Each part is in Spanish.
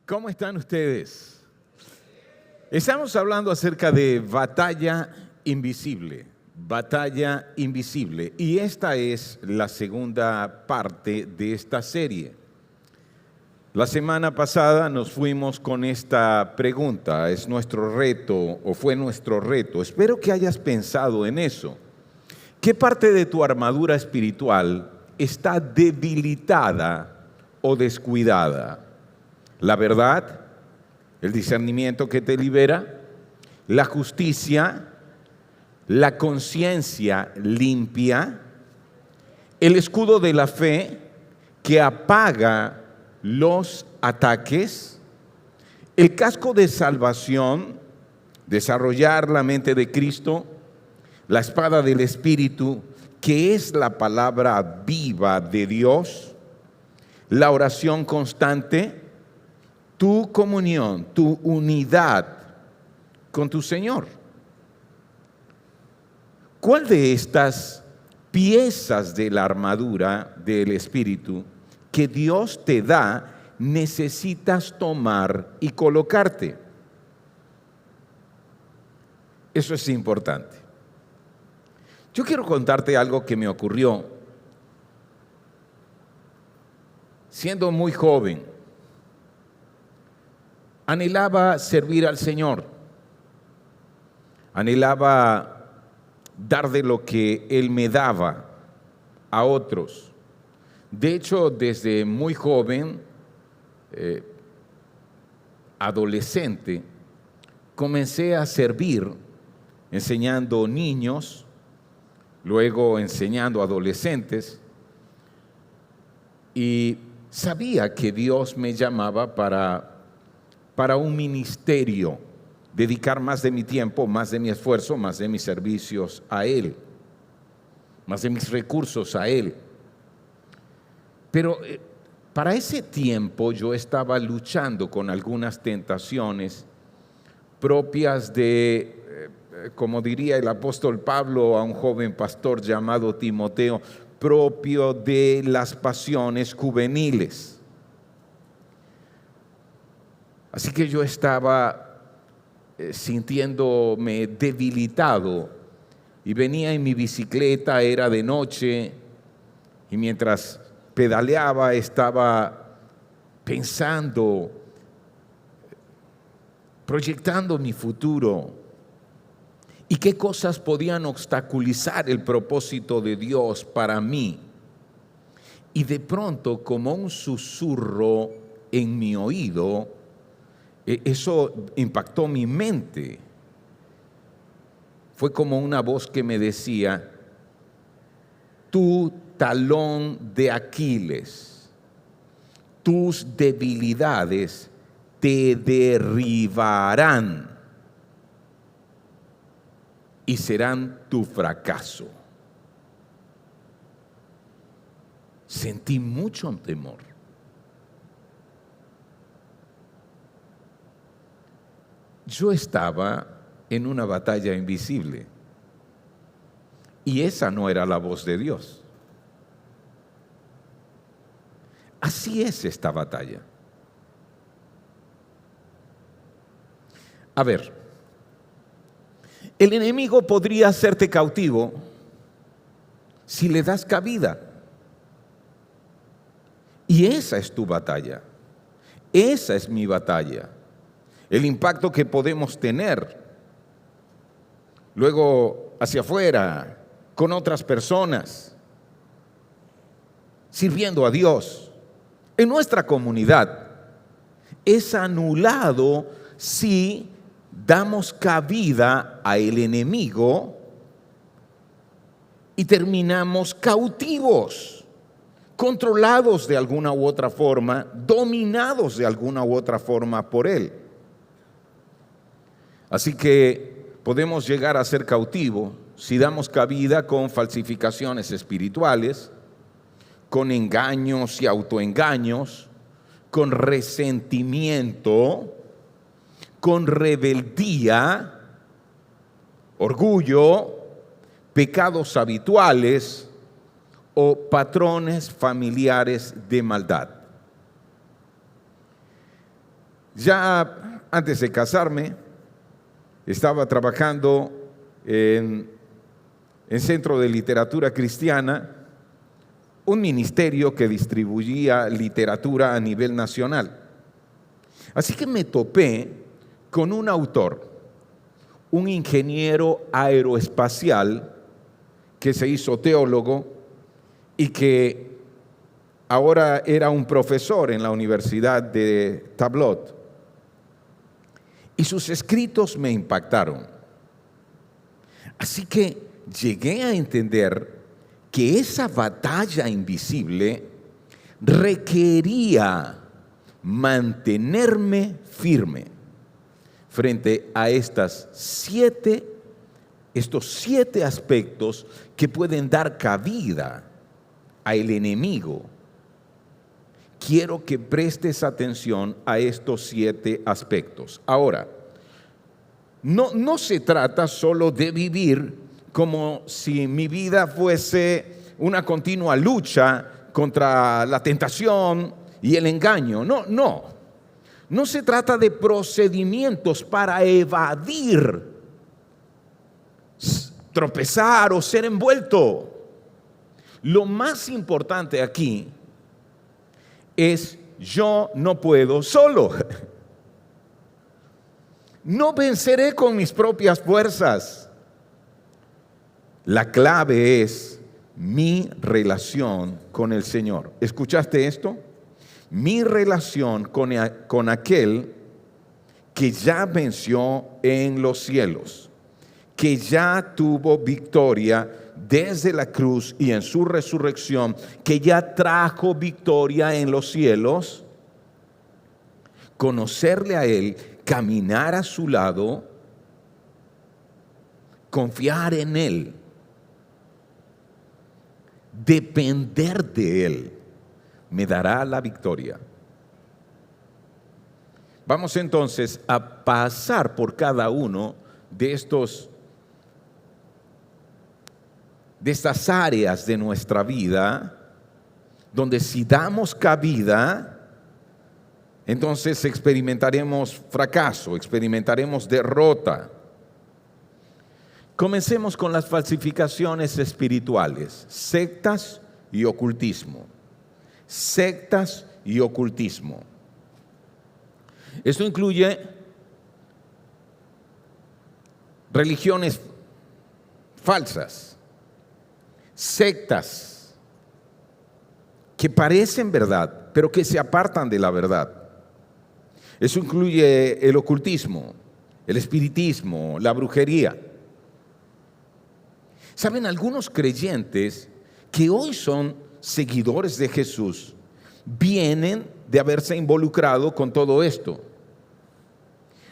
¿Cómo están ustedes? Estamos hablando acerca de batalla invisible, batalla invisible. Y esta es la segunda parte de esta serie. La semana pasada nos fuimos con esta pregunta, es nuestro reto o fue nuestro reto. Espero que hayas pensado en eso. ¿Qué parte de tu armadura espiritual está debilitada o descuidada? La verdad, el discernimiento que te libera, la justicia, la conciencia limpia, el escudo de la fe que apaga los ataques, el casco de salvación, desarrollar la mente de Cristo, la espada del Espíritu, que es la palabra viva de Dios, la oración constante, tu comunión, tu unidad con tu Señor. ¿Cuál de estas piezas de la armadura del Espíritu que Dios te da necesitas tomar y colocarte? Eso es importante. Yo quiero contarte algo que me ocurrió siendo muy joven. Anhelaba servir al Señor, anhelaba dar de lo que Él me daba a otros. De hecho, desde muy joven, adolescente, comencé a servir enseñando niños, luego enseñando adolescentes, y sabía que Dios me llamaba para un ministerio, dedicar más de mi tiempo, más de mi esfuerzo, más de mis servicios a Él, más de mis recursos a Él. Pero para ese tiempo yo estaba luchando con algunas tentaciones propias de, como diría el apóstol Pablo a un joven pastor llamado Timoteo, propio de las pasiones juveniles. Así que yo estaba sintiéndome debilitado y venía en mi bicicleta, era de noche, y mientras pedaleaba estaba pensando, proyectando mi futuro y qué cosas podían obstaculizar el propósito de Dios para mí. Y de pronto, como un susurro en mi oído, eso impactó mi mente. Fue como una voz que me decía: tu talón de Aquiles, tus debilidades te derribarán y serán tu fracaso. Sentí mucho temor. Yo estaba en una batalla invisible y esa no era la voz de Dios. Así es esta batalla. A ver, el enemigo podría hacerte cautivo si le das cabida. Y esa es tu batalla. Esa es mi batalla. El impacto que podemos tener luego hacia afuera, con otras personas, sirviendo a Dios, en nuestra comunidad, es anulado si damos cabida al enemigo y terminamos cautivos, controlados de alguna u otra forma, dominados de alguna u otra forma por él. Así que podemos llegar a ser cautivos si damos cabida con falsificaciones espirituales, con engaños y autoengaños, con resentimiento, con rebeldía, orgullo, pecados habituales o patrones familiares de maldad. Ya antes de casarme, estaba trabajando en Centro de Literatura Cristiana, un ministerio que distribuía literatura a nivel nacional. Así que me topé con un autor, un ingeniero aeroespacial que se hizo teólogo y que ahora era un profesor en la Universidad de Tablot. Y sus escritos me impactaron. Así que llegué a entender que esa batalla invisible requería mantenerme firme frente a estos siete aspectos que pueden dar cabida al enemigo. Quiero que prestes atención a estos 7 aspectos. Ahora, no se trata solo de vivir como si mi vida fuese una continua lucha contra la tentación y el engaño. No se trata de procedimientos para evadir, tropezar o ser envuelto. Lo más importante aquí es: yo no puedo solo. No venceré con mis propias fuerzas. La clave es mi relación con el Señor. ¿Escuchaste esto? Mi relación con aquel que ya venció en los cielos, que ya tuvo victoria desde la cruz y en su resurrección, que ya trajo victoria en los cielos. Conocerle a Él, caminar a su lado, confiar en Él, depender de Él, me dará la victoria. Vamos entonces a pasar por cada uno de estas áreas de nuestra vida, donde si damos cabida, entonces experimentaremos fracaso, experimentaremos derrota. Comencemos con las falsificaciones espirituales, sectas y ocultismo. Sectas y ocultismo. Esto incluye religiones falsas, sectas que parecen verdad, pero que se apartan de la verdad. Eso incluye el ocultismo, el espiritismo, la brujería. ¿Saben? Algunos creyentes que hoy son seguidores de Jesús vienen de haberse involucrado con todo esto,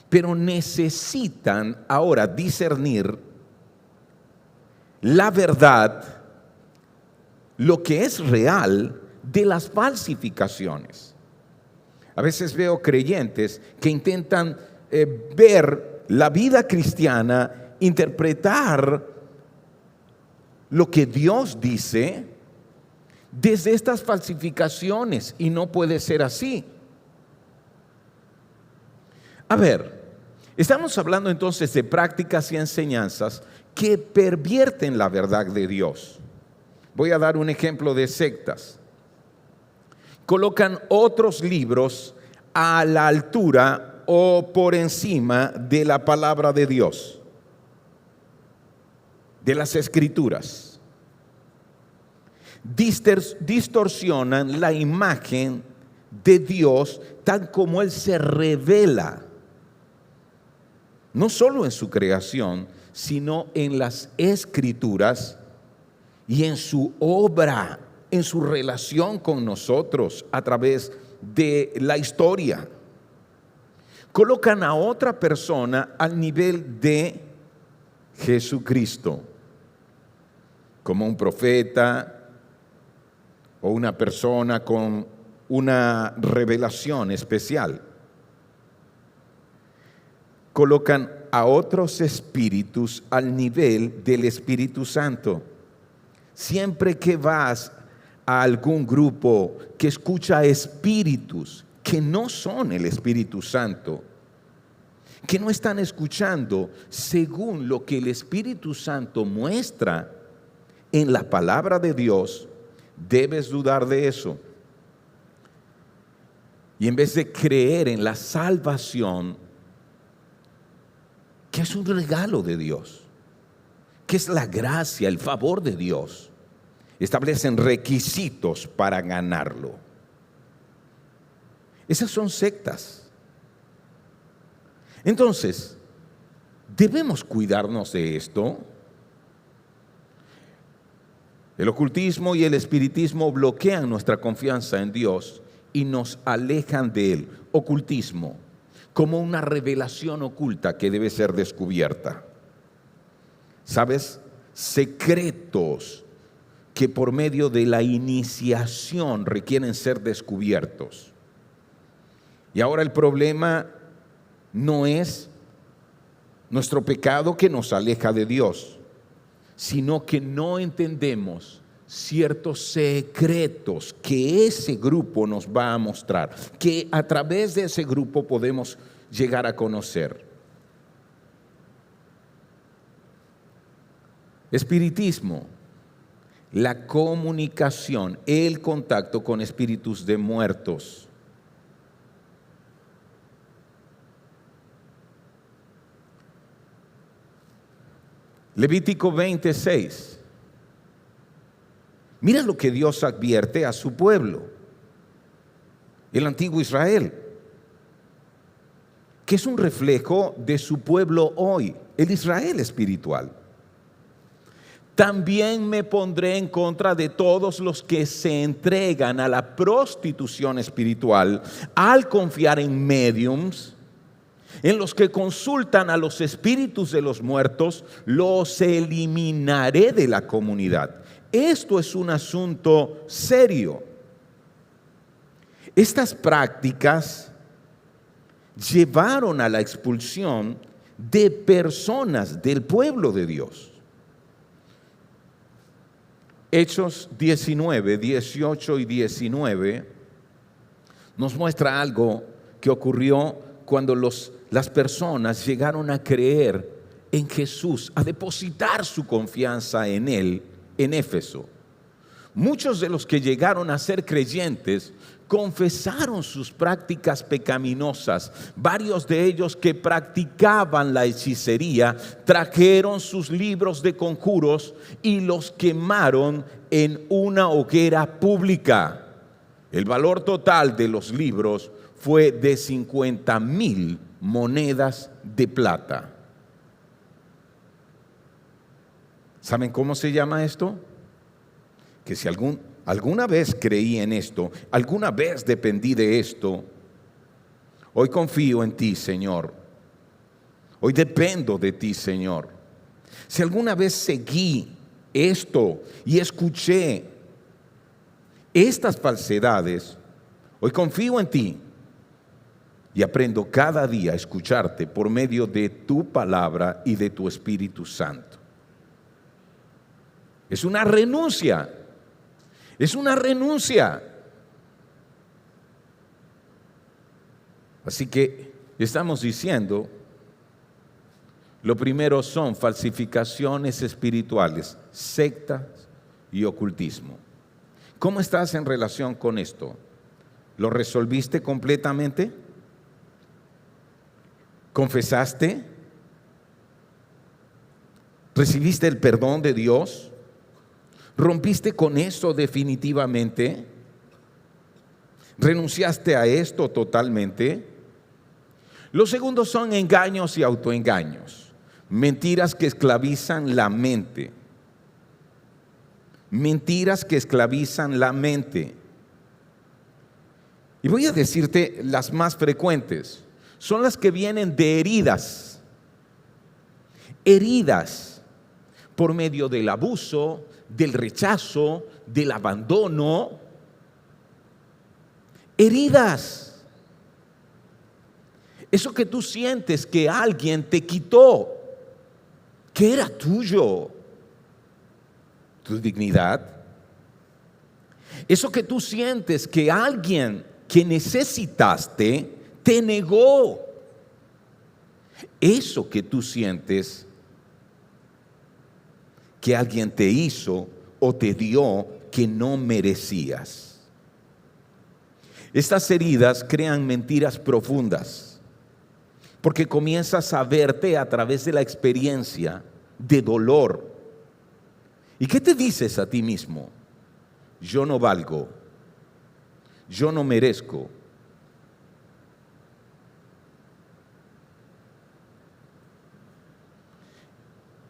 pero necesitan ahora discernir la verdad, lo que es real, de las falsificaciones. A veces veo creyentes que intentan ver la vida cristiana, interpretar lo que Dios dice desde estas falsificaciones, y no puede ser así. A ver, estamos hablando entonces de prácticas y enseñanzas que pervierten la verdad de Dios. Voy a dar un ejemplo de sectas. Colocan otros libros a la altura o por encima de la palabra de Dios, de las Escrituras. Distorsionan la imagen de Dios tal como Él se revela, no solo en su creación, sino en las Escrituras y en su obra, en su relación con nosotros a través de la historia. Colocan a otra persona al nivel de Jesucristo, como un profeta o una persona con una revelación especial. Colocan a otros espíritus al nivel del Espíritu Santo. Siempre que vas a algún grupo que escucha espíritus, que no son el Espíritu Santo, que no están escuchando según lo que el Espíritu Santo muestra en la palabra de Dios, debes dudar de eso. Y en vez de creer en la salvación, que es un regalo de Dios, que es la gracia, el favor de Dios, establecen requisitos para ganarlo. Esas son sectas. Entonces, debemos cuidarnos de esto. El ocultismo y el espiritismo bloquean nuestra confianza en Dios y nos alejan de Él. Ocultismo, como una revelación oculta que debe ser descubierta. ¿Sabes? Secretos que por medio de la iniciación requieren ser descubiertos. Y ahora el problema no es nuestro pecado que nos aleja de Dios, sino que no entendemos ciertos secretos que ese grupo nos va a mostrar, que a través de ese grupo podemos llegar a conocer. Espiritismo, la comunicación, el contacto con espíritus de muertos. Levítico 26. Mira lo que Dios advierte a su pueblo, el antiguo Israel, que es un reflejo de su pueblo hoy, el Israel espiritual. También me pondré en contra de todos los que se entregan a la prostitución espiritual al confiar en médiums, en los que consultan a los espíritus de los muertos, los eliminaré de la comunidad. Esto es un asunto serio. Estas prácticas llevaron a la expulsión de personas del pueblo de Dios. Hechos 19, 18 y 19 nos muestra algo que ocurrió cuando las personas llegaron a creer en Jesús, a depositar su confianza en Él en Éfeso. Muchos de los que llegaron a ser creyentes confesaron sus prácticas pecaminosas. Varios de ellos que practicaban la hechicería trajeron sus libros de conjuros y los quemaron en una hoguera pública. El valor total de los libros fue de 50,000 monedas de plata. ¿Saben cómo se llama esto? Que si alguna vez creí en esto, alguna vez dependí de esto, hoy confío en ti, Señor. Hoy dependo de ti, Señor. Si alguna vez seguí esto y escuché estas falsedades, hoy confío en ti y aprendo cada día a escucharte por medio de tu palabra y de tu Espíritu Santo. Es una renuncia. Es una renuncia. Así que estamos diciendo, lo primero son falsificaciones espirituales, sectas y ocultismo. ¿Cómo estás en relación con esto? ¿Lo resolviste completamente? ¿Confesaste? ¿Recibiste el perdón de Dios? ¿Rompiste con eso definitivamente? ¿Renunciaste a esto totalmente? Los segundos son engaños y autoengaños, mentiras que esclavizan la mente. Mentiras que esclavizan la mente. Y voy a decirte las más frecuentes. Son las que vienen de heridas. Heridas por medio del abuso, del rechazo, del abandono. Heridas. Eso que tú sientes que alguien te quitó, que era tuyo. Tu dignidad. Eso que tú sientes que alguien que necesitaste te negó. Eso que tú sientes que alguien te hizo o te dio que no merecías. Estas heridas crean mentiras profundas, porque comienzas a verte a través de la experiencia de dolor. ¿Y qué te dices a ti mismo? Yo no valgo, yo no merezco.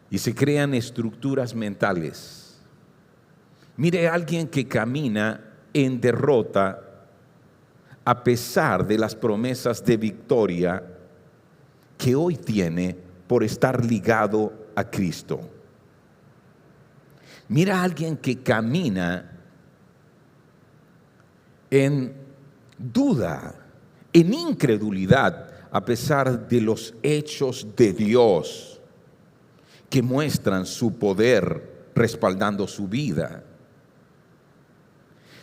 Y se crean estructuras mentales. Mire a alguien que camina en derrota a pesar de las promesas de victoria que hoy tiene por estar ligado a Cristo. Mira a alguien que camina en duda, en incredulidad, a pesar de los hechos de Dios que muestran su poder respaldando su vida.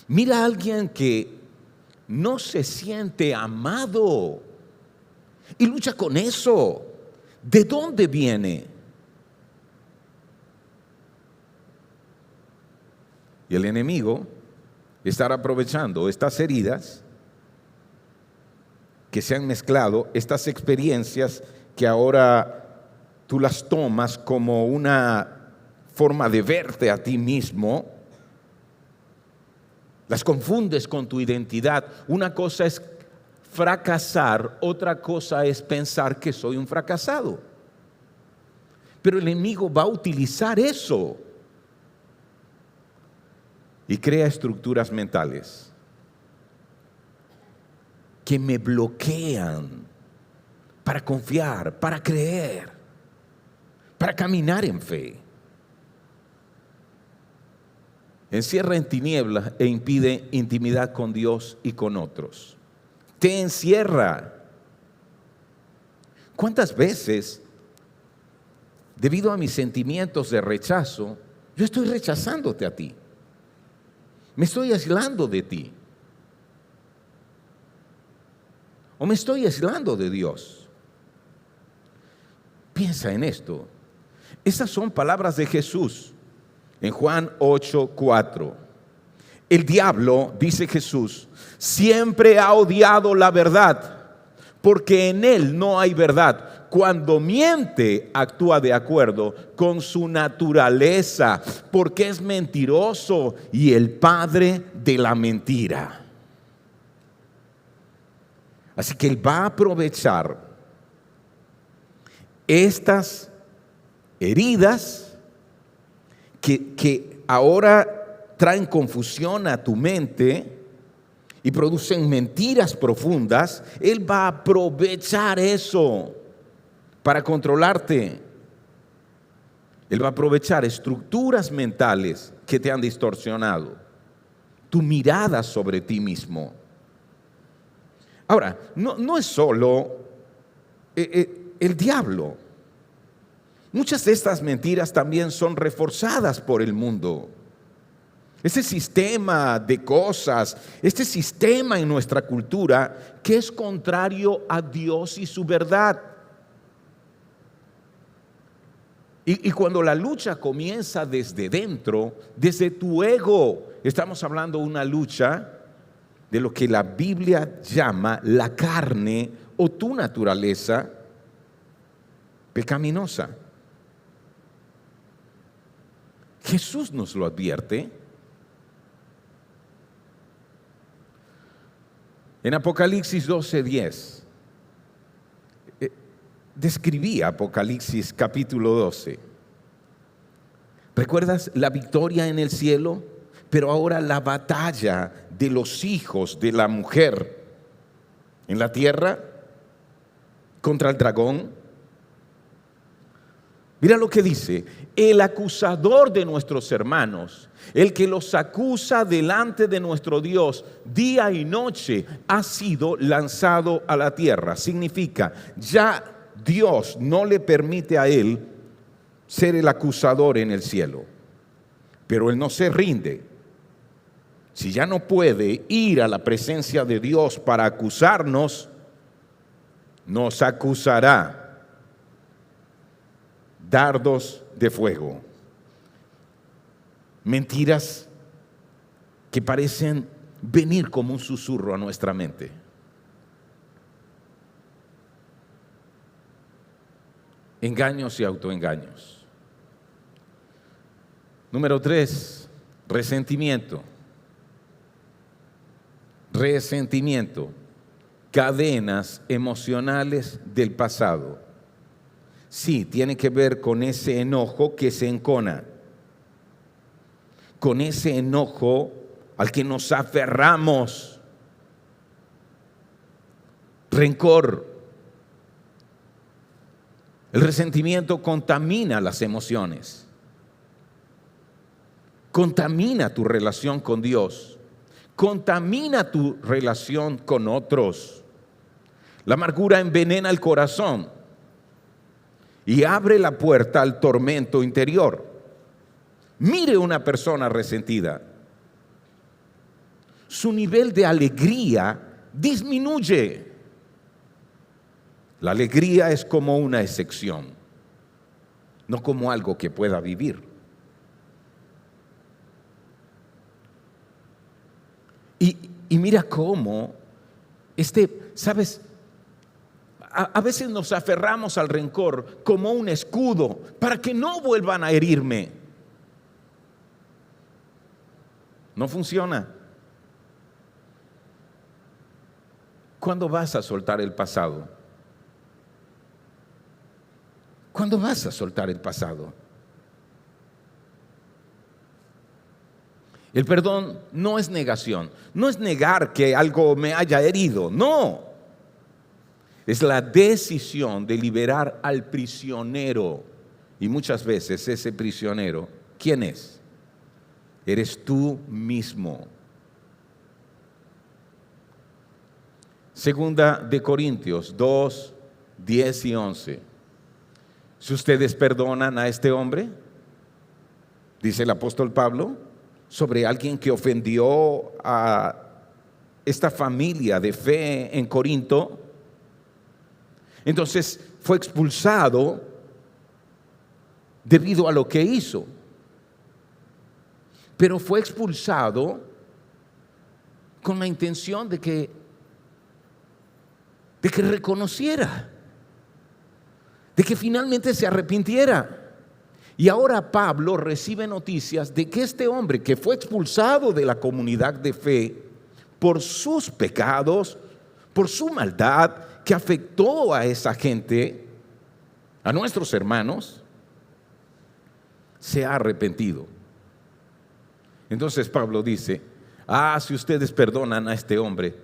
Mira a alguien que no se siente amado y lucha con eso. ¿De dónde viene? Y el enemigo estará aprovechando estas heridas que se han mezclado, estas experiencias que ahora tú las tomas como una forma de verte a ti mismo, las confundes con tu identidad. Una cosa es fracasar, otra cosa es pensar que soy un fracasado. Pero el enemigo va a utilizar eso y crea estructuras mentales que me bloquean para confiar, para creer, para caminar en fe. Encierra en tinieblas e impide intimidad con Dios y con otros. Te encierra. ¿Cuántas veces, debido a mis sentimientos de rechazo, yo estoy rechazándote a ti? Me estoy aislando de ti. O me estoy aislando de Dios. Piensa en esto. Esas son palabras de Jesús en Juan 8:4. El diablo, dice Jesús, siempre ha odiado la verdad, porque en él no hay verdad. Cuando miente, actúa de acuerdo con su naturaleza, porque es mentiroso y el padre de la mentira. Así que él va a aprovechar estas heridas que ahora traen confusión a tu mente y producen mentiras profundas. Él va a aprovechar eso para controlarte. Él va a aprovechar estructuras mentales que te han distorsionado, tu mirada sobre ti mismo. Ahora, no es solo el diablo. Muchas de estas mentiras también son reforzadas por el mundo. Ese sistema de cosas, este sistema en nuestra cultura que es contrario a Dios y su verdad. Y cuando la lucha comienza desde dentro, desde tu ego, estamos hablando de una lucha de lo que la Biblia llama la carne o tu naturaleza pecaminosa. Jesús nos lo advierte. En Apocalipsis 12:10 describía Apocalipsis capítulo 12. ¿Recuerdas la victoria en el cielo? Pero ahora la batalla de los hijos de la mujer en la tierra contra el dragón. Mira lo que dice: el acusador de nuestros hermanos, el que los acusa delante de nuestro Dios día y noche, ha sido lanzado a la tierra. Significa, ya Dios no le permite a él ser el acusador en el cielo, pero él no se rinde. si ya no puede ir a la presencia de Dios para acusarnos, nos acusará dardos de fuego. Mentiras que parecen venir como un susurro a nuestra mente. Engaños y autoengaños. Número 3, resentimiento. Resentimiento, cadenas emocionales del pasado. Sí, tiene que ver con ese enojo que se encona, con ese enojo al que nos aferramos. Rencor. El resentimiento contamina las emociones, contamina tu relación con Dios, contamina tu relación con otros. La amargura envenena el corazón y abre la puerta al tormento interior. Mire una persona resentida. Su nivel de alegría disminuye. La alegría es como una excepción, no como algo que pueda vivir. Y mira cómo, ¿sabes? A veces nos aferramos al rencor como un escudo para que no vuelvan a herirme. No funciona. ¿Cuándo vas a soltar el pasado? ¿Cuándo vas a soltar el pasado? El perdón no es negación, no es negar que algo me haya herido, no. Es la decisión de liberar al prisionero. Y muchas veces ese prisionero, ¿quién es? Eres tú mismo. Segunda de Corintios 2, 10 y 11. Si ustedes perdonan a este hombre, dice el apóstol Pablo, sobre alguien que ofendió a esta familia de fe en Corinto, entonces fue expulsado debido a lo que hizo. Pero fue expulsado con la intención de que reconociera, de que finalmente se arrepintiera. Y ahora Pablo recibe noticias de que este hombre que fue expulsado de la comunidad de fe por sus pecados, por su maldad que afectó a esa gente, a nuestros hermanos, se ha arrepentido. Entonces Pablo dice, si ustedes perdonan a este hombre,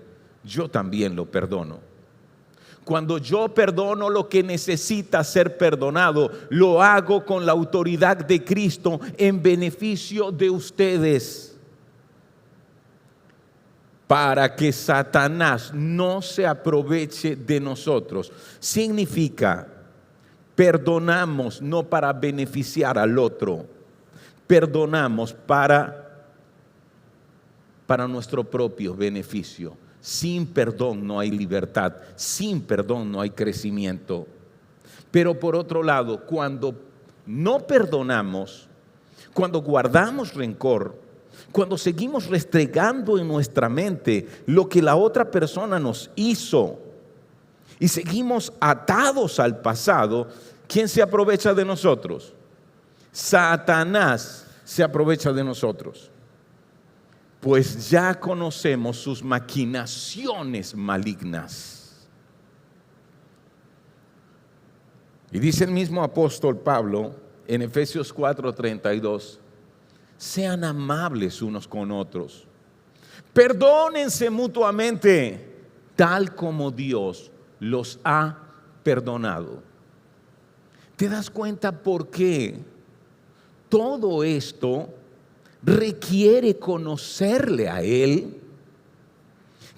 yo también lo perdono. Cuando yo perdono lo que necesita ser perdonado, lo hago con la autoridad de Cristo en beneficio de ustedes, para que Satanás no se aproveche de nosotros. Significa, perdonamos no para beneficiar al otro, perdonamos para nuestro propio beneficio. Sin perdón no hay libertad, sin perdón no hay crecimiento. Pero por otro lado, cuando no perdonamos, cuando guardamos rencor, cuando seguimos restregando en nuestra mente lo que la otra persona nos hizo y seguimos atados al pasado, ¿quién se aprovecha de nosotros? Satanás se aprovecha de nosotros. Pues ya conocemos sus maquinaciones malignas. Y dice el mismo apóstol Pablo en Efesios 4:32, sean amables unos con otros, perdónense mutuamente, tal como Dios los ha perdonado. ¿Te das cuenta por qué todo esto requiere conocerle a Él,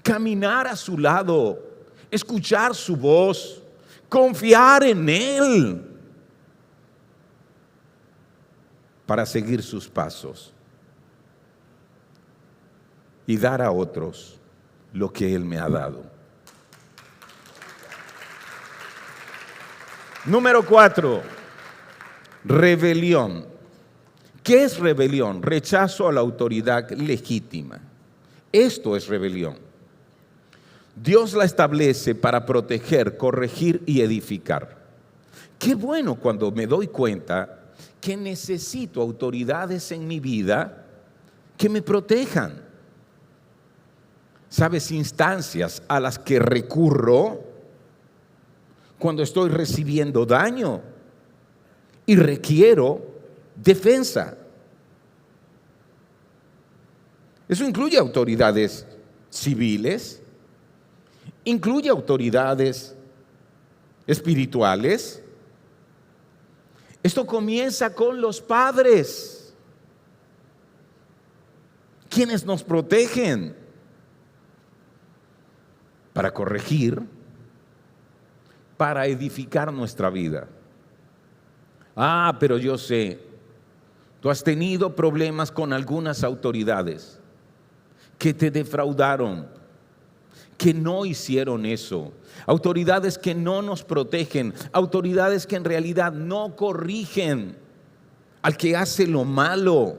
caminar a su lado, escuchar su voz, confiar en Él para seguir sus pasos? y dar a otros lo que Él me ha dado. Número 4, rebelión. ¿Qué es rebelión? Rechazo a la autoridad legítima. Esto es rebelión. Dios la establece para proteger, corregir y edificar. Qué bueno cuando me doy cuenta que necesito autoridades en mi vida que me protejan. ¿Sabes? Instancias a las que recurro cuando estoy recibiendo daño y requiero defensa. Eso incluye autoridades civiles, incluye autoridades espirituales. Esto comienza con los padres, quienes nos protegen para corregir, para edificar nuestra vida. Pero yo sé, tú has tenido problemas con algunas autoridades que te defraudaron, que no hicieron eso. Autoridades que no nos protegen, autoridades que en realidad no corrigen al que hace lo malo,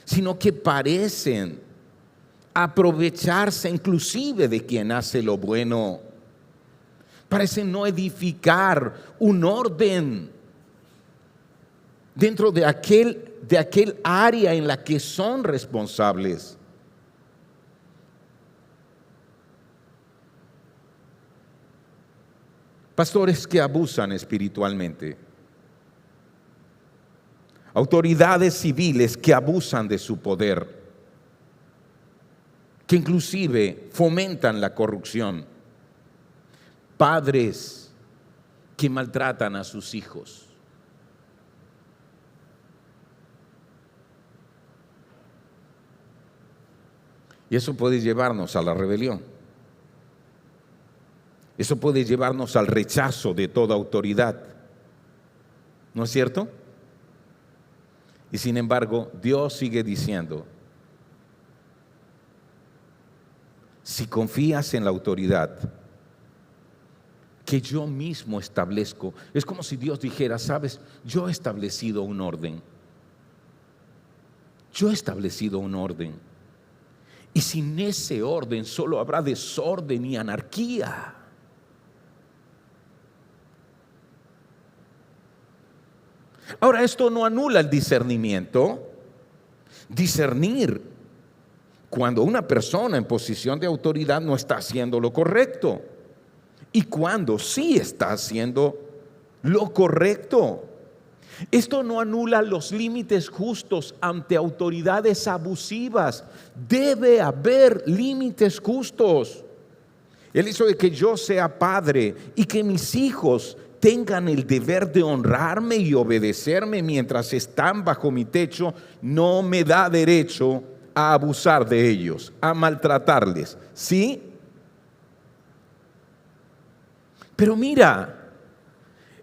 sino que parecen aprovecharse inclusive de quien hace lo bueno. Parecen no edificar un orden dentro de aquel área en la que son responsables. Pastores que abusan espiritualmente, autoridades civiles que abusan de su poder, que inclusive fomentan la corrupción, padres que maltratan a sus hijos. Y eso puede llevarnos a la rebelión. Eso puede llevarnos al rechazo de toda autoridad. ¿No es cierto? Y sin embargo, Dios sigue diciendo, si confías en la autoridad que yo mismo establezco, es como si Dios dijera, sabes, yo he establecido un orden. Yo he establecido un orden. Y sin ese orden solo habrá desorden y anarquía. Ahora, esto no anula el discernimiento. Discernir cuando una persona en posición de autoridad no está haciendo lo correcto y cuando sí está haciendo lo correcto. Esto no anula los límites justos ante autoridades abusivas. Debe haber límites justos. El hecho de que yo sea padre y que mis hijos tengan el deber de honrarme y obedecerme mientras están bajo mi techo no me da derecho a abusar de ellos, a maltratarles. ¿Sí? Pero mira,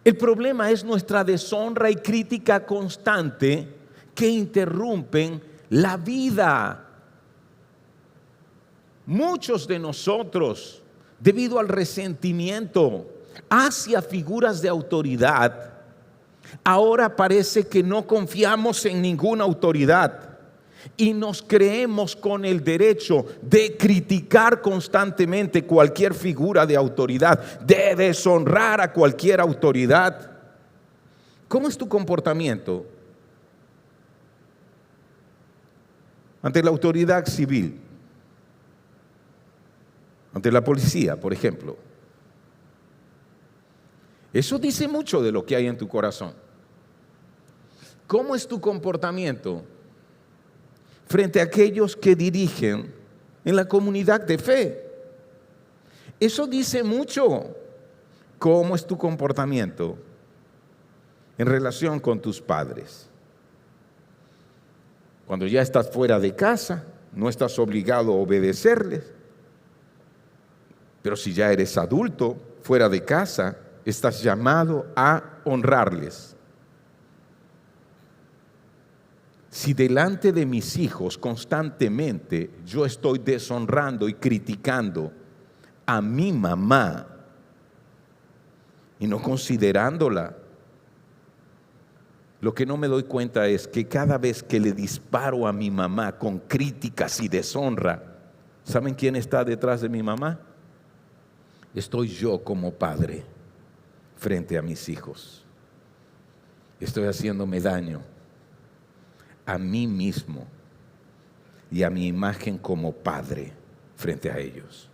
el problema es nuestra deshonra y crítica constante que interrumpen la vida. Muchos de nosotros, debido al resentimiento hacia figuras de autoridad, ahora parece que no confiamos en ninguna autoridad y nos creemos con el derecho de criticar constantemente cualquier figura de autoridad, de deshonrar a cualquier autoridad. ¿Cómo es tu comportamiento ante la autoridad civil? Ante la policía, por ejemplo. Eso dice mucho de lo que hay en tu corazón. ¿Cómo es tu comportamiento frente a aquellos que dirigen en la comunidad de fe? Eso dice mucho. ¿Cómo es tu comportamiento en relación con tus padres? Cuando ya estás fuera de casa, no estás obligado a obedecerles. Pero si ya eres adulto, fuera de casa, estás llamado a honrarles. Si delante de mis hijos constantemente yo estoy deshonrando y criticando a mi mamá y no considerándola, lo que no me doy cuenta es que cada vez que le disparo a mi mamá con críticas y deshonra, ¿saben quién está detrás de mi mamá? Estoy yo como padre frente a mis hijos. Estoy haciéndome daño a mí mismo y a mi imagen como padre frente a ellos.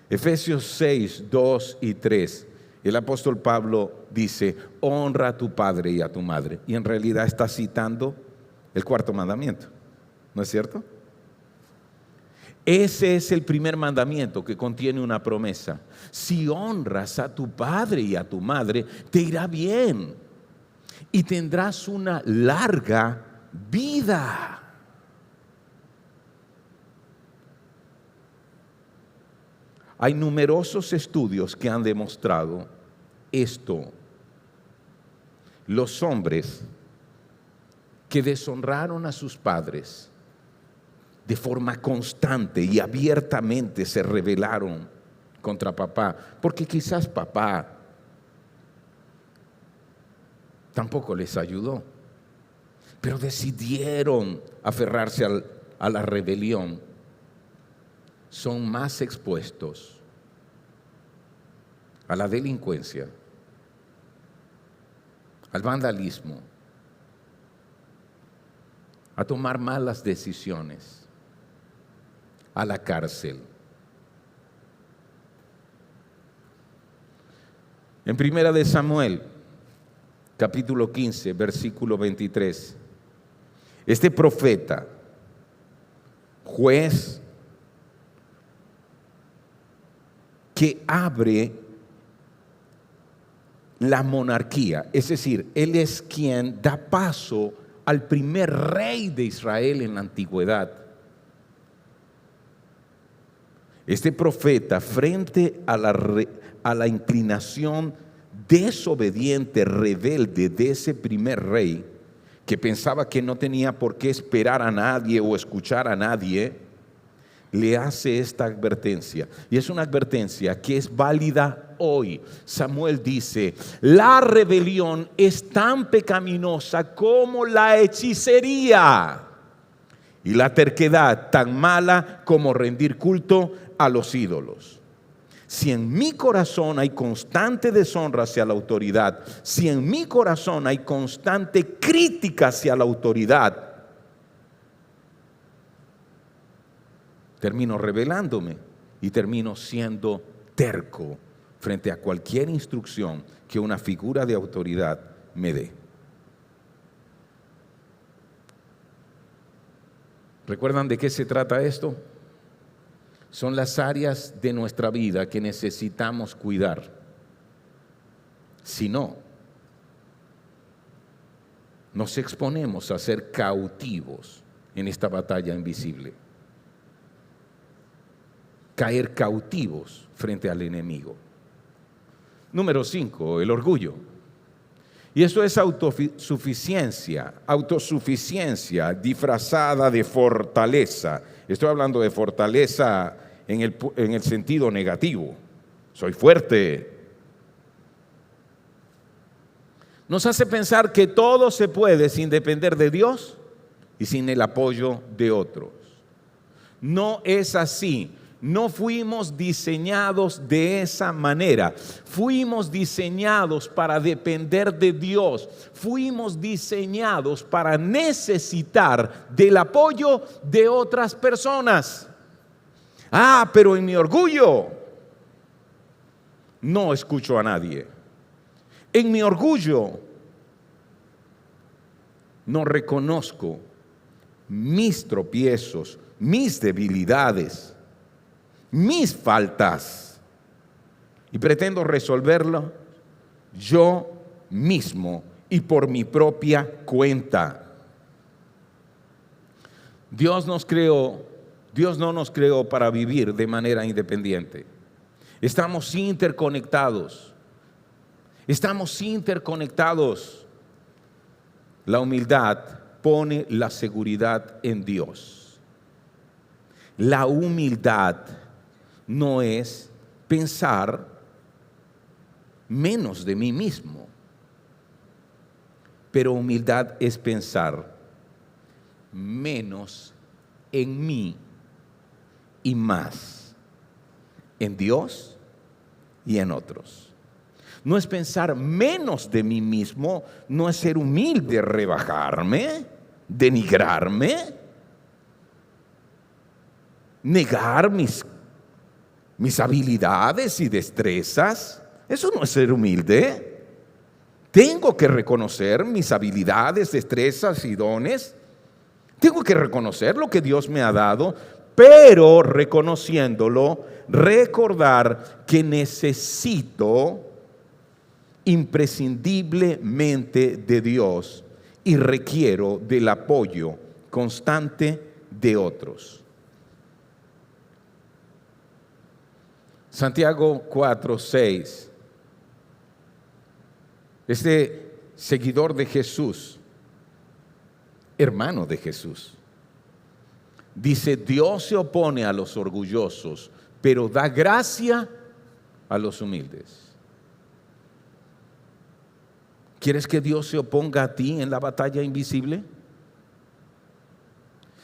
Efesios 6, 2 y 3. El apóstol Pablo dice: honra a tu padre y a tu madre. Y en realidad está citando el cuarto mandamiento, ¿no es cierto? Ese es el primer mandamiento que contiene una promesa. Si honras a tu padre y a tu madre, te irá bien y tendrás una larga vida. Hay numerosos estudios que han demostrado esto. Los hombres que deshonraron a sus padres de forma constante y abiertamente se rebelaron contra papá, porque quizás papá tampoco les ayudó, pero decidieron aferrarse a la rebelión, son más expuestos a la delincuencia, al vandalismo, a tomar malas decisiones, a la cárcel. En Primera de Samuel, capítulo 15, versículo 23, este profeta, juez, que abre la monarquía, es decir, él es quien da paso al primer rey de Israel en la antigüedad. Este profeta, frente a la inclinación desobediente, rebelde de ese primer rey, que pensaba que no tenía por qué esperar a nadie o escuchar a nadie, le hace esta advertencia. Y es una advertencia que es válida hoy. Samuel dice: la rebelión es tan pecaminosa como la hechicería, y la terquedad tan mala como rendir culto a los ídolos. Si en mi corazón hay constante deshonra hacia la autoridad, si en mi corazón hay constante crítica hacia la autoridad, termino rebelándome y termino siendo terco frente a cualquier instrucción que una figura de autoridad me dé. ¿Recuerdan de qué se trata esto? Son las áreas de nuestra vida que necesitamos cuidar. Si no, nos exponemos a ser cautivos en esta batalla invisible. Caer cautivos frente al enemigo. Número 5, el orgullo. Y eso es autosuficiencia disfrazada de fortaleza. Estoy hablando de fortaleza en el sentido negativo. Soy fuerte. Nos hace pensar que todo se puede sin depender de Dios y sin el apoyo de otros. No es así. No fuimos diseñados de esa manera. Fuimos diseñados para depender de Dios. Fuimos diseñados para necesitar del apoyo de otras personas. Pero en mi orgullo no escucho a nadie. En mi orgullo no reconozco mis tropiezos, mis debilidades, mis faltas, y pretendo resolverlo yo mismo y por mi propia cuenta. Dios no nos creó para vivir de manera independiente. Estamos interconectados. Estamos interconectados. La humildad pone la seguridad en Dios. La humildad no es pensar menos de mí mismo, pero humildad es pensar menos en mí y más en Dios y en otros. No es pensar menos de mí mismo, no es ser humilde, rebajarme, denigrarme, negar mis habilidades y destrezas. Eso no es ser humilde. Tengo que reconocer mis habilidades, destrezas y dones. Tengo que reconocer lo que Dios me ha dado, pero reconociéndolo, recordar que necesito imprescindiblemente de Dios y requiero del apoyo constante de otros. Santiago 4:6. Este seguidor de Jesús, hermano de Jesús, dice: Dios se opone a los orgullosos, pero da gracia a los humildes. ¿Quieres que Dios se oponga a ti en la batalla invisible?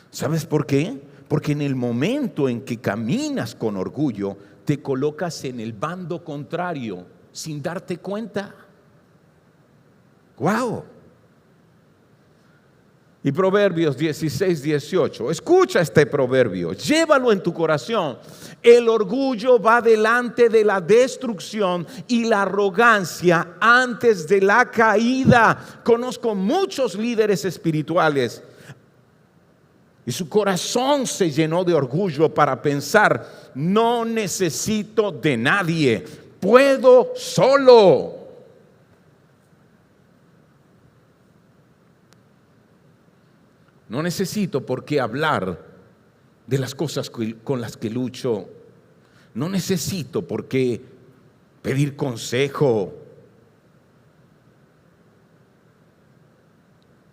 ¿Sabes por qué? Porque en el momento en que caminas con orgullo, te colocas en el bando contrario sin darte cuenta. ¡Wow! Y Proverbios 16:18. Escucha este proverbio, llévalo en tu corazón. El orgullo va delante de la destrucción y la arrogancia antes de la caída. Conozco muchos líderes espirituales y su corazón se llenó de orgullo para pensar: no necesito de nadie, puedo solo. No necesito por qué hablar de las cosas con las que lucho. No necesito por qué pedir consejo.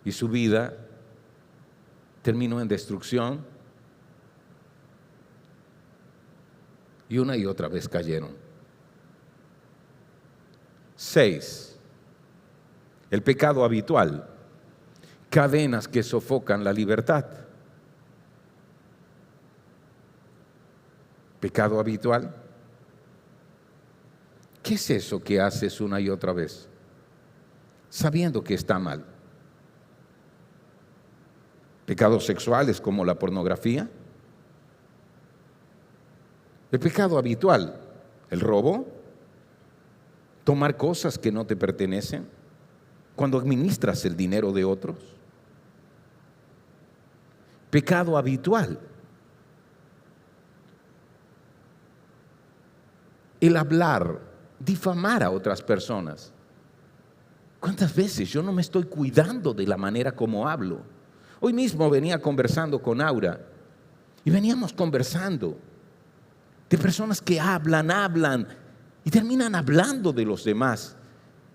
Y su vida terminó en destrucción. Y una y otra vez cayeron. 6. El pecado habitual. Cadenas que sofocan la libertad. Pecado habitual. ¿Qué es eso que haces una y otra vez, sabiendo que está mal? Pecados sexuales como la pornografía. El pecado habitual, el robo, tomar cosas que no te pertenecen, cuando administras el dinero de otros. Pecado habitual, el hablar, difamar a otras personas. ¿Cuántas veces yo no me estoy cuidando de la manera como hablo? Hoy mismo venía conversando con Aura y veníamos conversando de personas que hablan y terminan hablando de los demás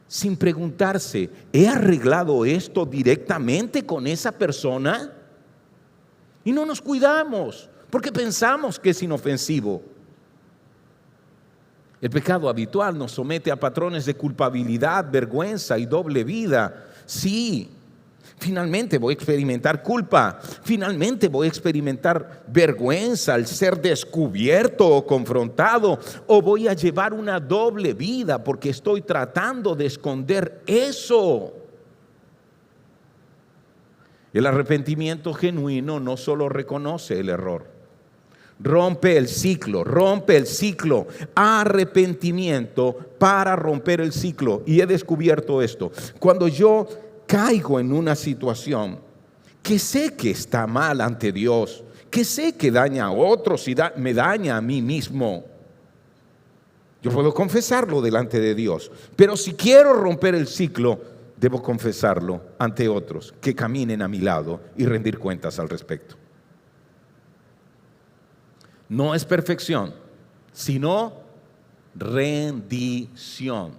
sin preguntarse: ¿he arreglado esto directamente con esa persona? Y no nos cuidamos porque pensamos que es inofensivo. El pecado habitual nos somete a patrones de culpabilidad, vergüenza y doble vida. Sí, finalmente voy a experimentar culpa, finalmente voy a experimentar vergüenza al ser descubierto o confrontado, o voy a llevar una doble vida porque estoy tratando de esconder eso. El arrepentimiento genuino no solo reconoce el error, rompe el ciclo. Arrepentimiento para romper el ciclo. Y he descubierto esto: cuando yo caigo en una situación que sé que está mal ante Dios, que sé que daña a otros y me daña a mí mismo, yo puedo confesarlo delante de Dios, pero si quiero romper el ciclo, debo confesarlo ante otros que caminen a mi lado y rendir cuentas al respecto. No es perfección, sino rendición.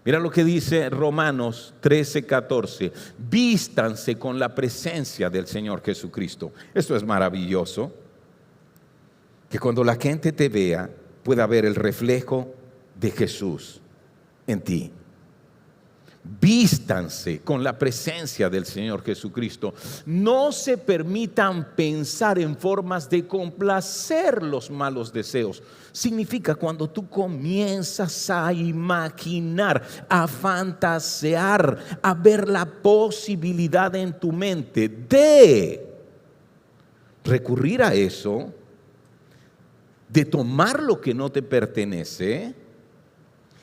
Mira lo que dice Romanos 13:14. Vístanse con la presencia del Señor Jesucristo. Esto es maravilloso. Que cuando la gente te vea, pueda ver el reflejo de Jesús en ti. Vístanse con la presencia del Señor Jesucristo. No se permitan pensar en formas de complacer los malos deseos. Significa cuando tú comienzas a imaginar, a fantasear, a ver la posibilidad en tu mente de recurrir a eso, de tomar lo que no te pertenece,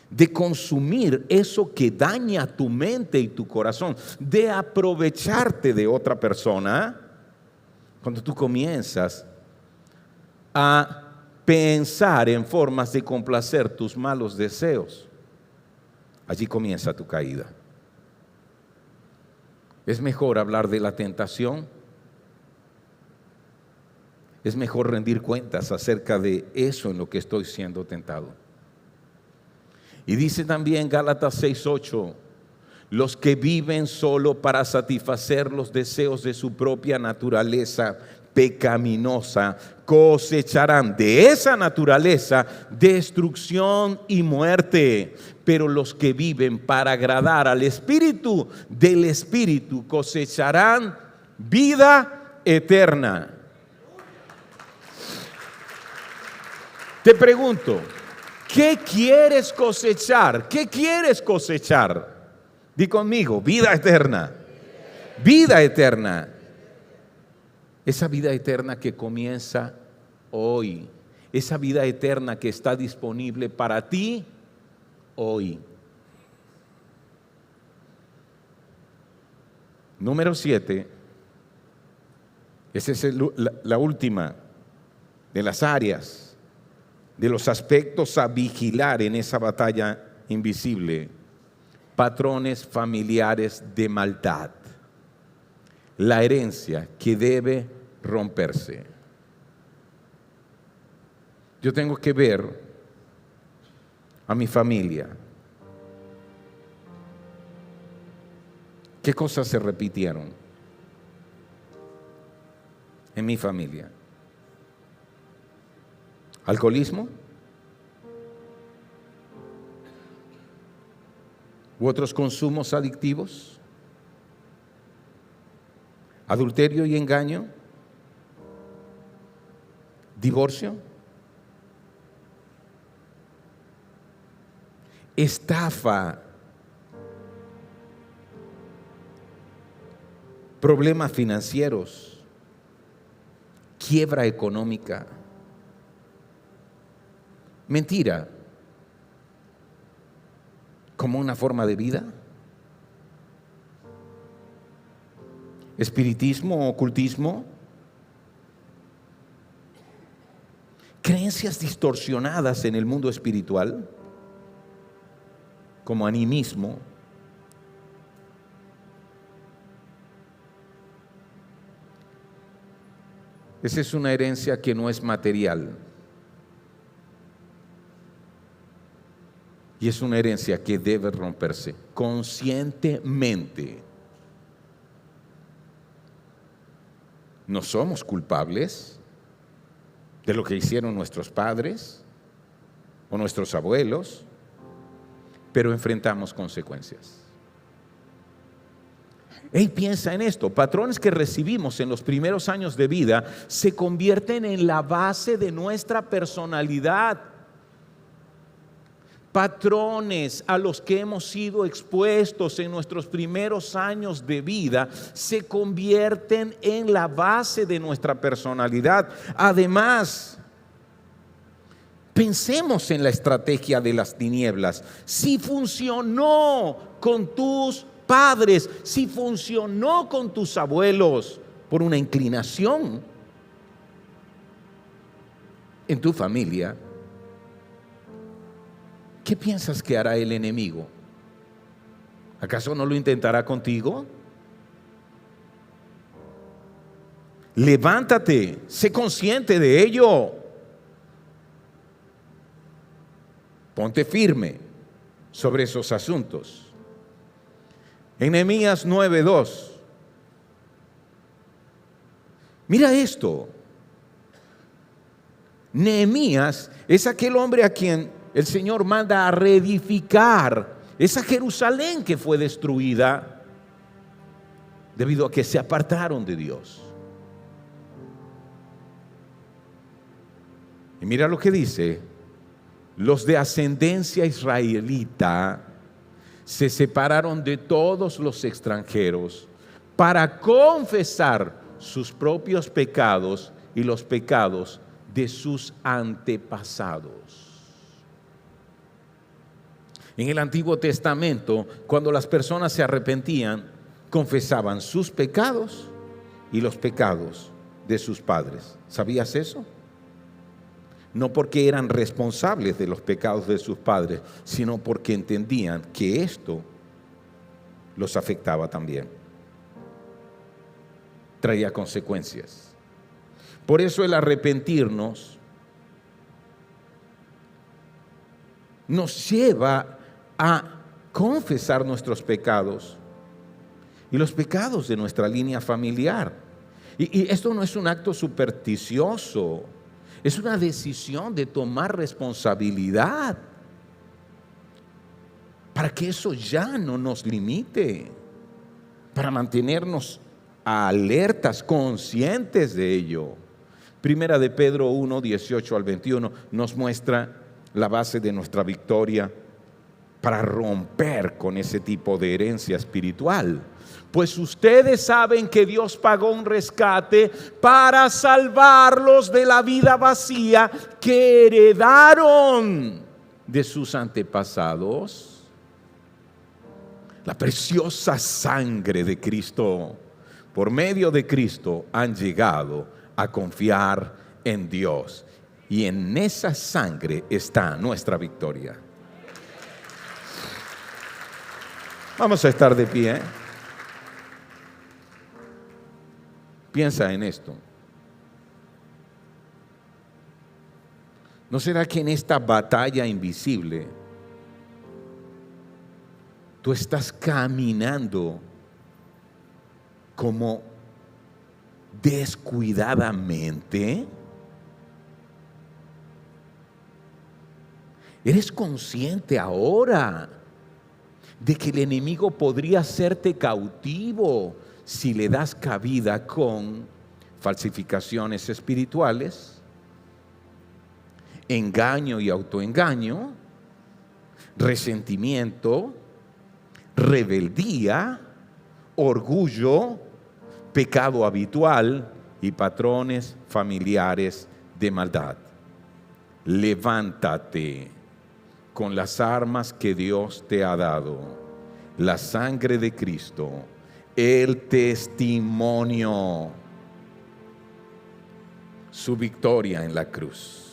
de consumir eso que daña tu mente y tu corazón, de aprovecharte de otra persona. Cuando tú comienzas a pensar en formas de complacer tus malos deseos, allí comienza tu caída. Es mejor hablar de la tentación. Es mejor rendir cuentas acerca de eso en lo que estoy siendo tentado. Y dice también Gálatas 6:8, los que viven solo para satisfacer los deseos de su propia naturaleza pecaminosa cosecharán de esa naturaleza destrucción y muerte. Pero los que viven para agradar al Espíritu, del Espíritu cosecharán vida eterna. Te pregunto, ¿qué quieres cosechar? ¿Qué quieres cosechar? Di conmigo, vida eterna. Vida eterna. Esa vida eterna que comienza hoy. Esa vida eterna que está disponible para ti hoy. Número 7. Esa es la última de las áreas, de los aspectos a vigilar en esa batalla invisible. Patrones familiares de maldad. La herencia que debe romperse. Yo tengo que ver a mi familia. ¿Qué cosas se repitieron en mi familia? ¿Alcoholismo? ¿U otros consumos adictivos? ¿Adulterio y engaño? ¿Divorcio? ¿Estafa? ¿Problemas financieros? ¿Quiebra económica? ¿Mentira como una forma de vida? ¿Espiritismo, ocultismo? ¿Creencias distorsionadas en el mundo espiritual? Como animismo. Esa es una herencia que no es material. Y es una herencia que debe romperse conscientemente. No somos culpables de lo que hicieron nuestros padres o nuestros abuelos, pero enfrentamos consecuencias. Piensa en esto, patrones que recibimos en los primeros años de vida se convierten en la base de nuestra personalidad. Patrones a los que hemos sido expuestos en nuestros primeros años de vida se convierten en la base de nuestra personalidad. Además, pensemos en la estrategia de las tinieblas. Si funcionó con tus padres, si funcionó con tus abuelos por una inclinación en tu familia, ¿qué piensas que hará el enemigo? ¿Acaso no lo intentará contigo? Levántate, sé consciente de ello. Ponte firme sobre esos asuntos. En Nehemías 9:2. Mira esto. Nehemías es aquel hombre a quien el Señor manda a reedificar esa Jerusalén que fue destruida debido a que se apartaron de Dios. Y mira lo que dice: los de ascendencia israelita se separaron de todos los extranjeros para confesar sus propios pecados y los pecados de sus antepasados. En el Antiguo Testamento, cuando las personas se arrepentían, confesaban sus pecados y los pecados de sus padres. ¿Sabías eso? No porque eran responsables de los pecados de sus padres, sino porque entendían que esto los afectaba también. Traía consecuencias. Por eso el arrepentirnos nos lleva a confesar nuestros pecados y los pecados de nuestra línea familiar. Y esto no es un acto supersticioso, es una decisión de tomar responsabilidad para que eso ya no nos limite, para mantenernos alertas, conscientes de ello. Primera de Pedro 1, 18 al 21 nos muestra la base de nuestra victoria para romper con ese tipo de herencia espiritual. Pues ustedes saben que Dios pagó un rescate para salvarlos de la vida vacía que heredaron de sus antepasados. La preciosa sangre de Cristo, por medio de Cristo han llegado a confiar en Dios. Y en esa sangre está nuestra victoria. Vamos a estar de pie, ¿eh? Piensa en esto. ¿No será que en esta batalla invisible tú estás caminando como descuidadamente? ¿Eres consciente ahora de que el enemigo podría hacerte cautivo si le das cabida con falsificaciones espirituales, engaño y autoengaño, resentimiento, rebeldía, orgullo, pecado habitual y patrones familiares de maldad? Levántate con las armas que Dios te ha dado, la sangre de Cristo, el testimonio, su victoria en la cruz.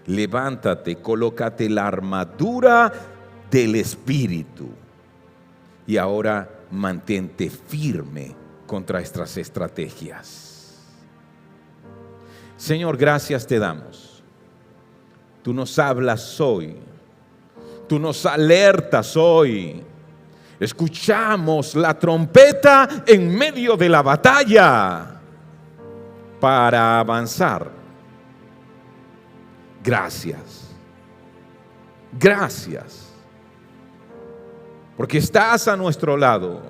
Levántate, colócate la armadura del Espíritu y ahora mantente firme contra estas estrategias. Señor, gracias te damos. Tú nos hablas hoy, tú nos alertas hoy. Escuchamos la trompeta en medio de la batalla para avanzar. Gracias, gracias, porque estás a nuestro lado.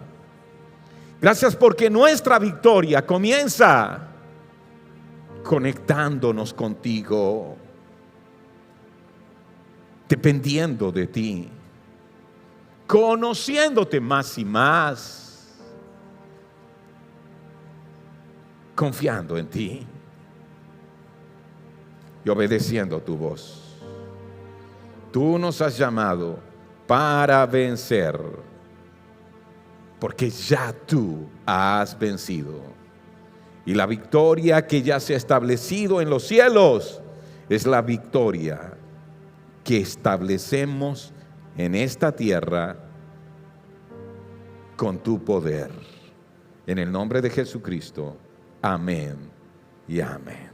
Gracias porque nuestra victoria comienza conectándonos contigo, dependiendo de ti, conociéndote más y más, confiando en ti y obedeciendo tu voz. Tú nos has llamado para vencer, porque ya tú has vencido. Y la victoria que ya se ha establecido en los cielos es la victoria que establecemos en esta tierra con tu poder. En el nombre de Jesucristo, amén y amén.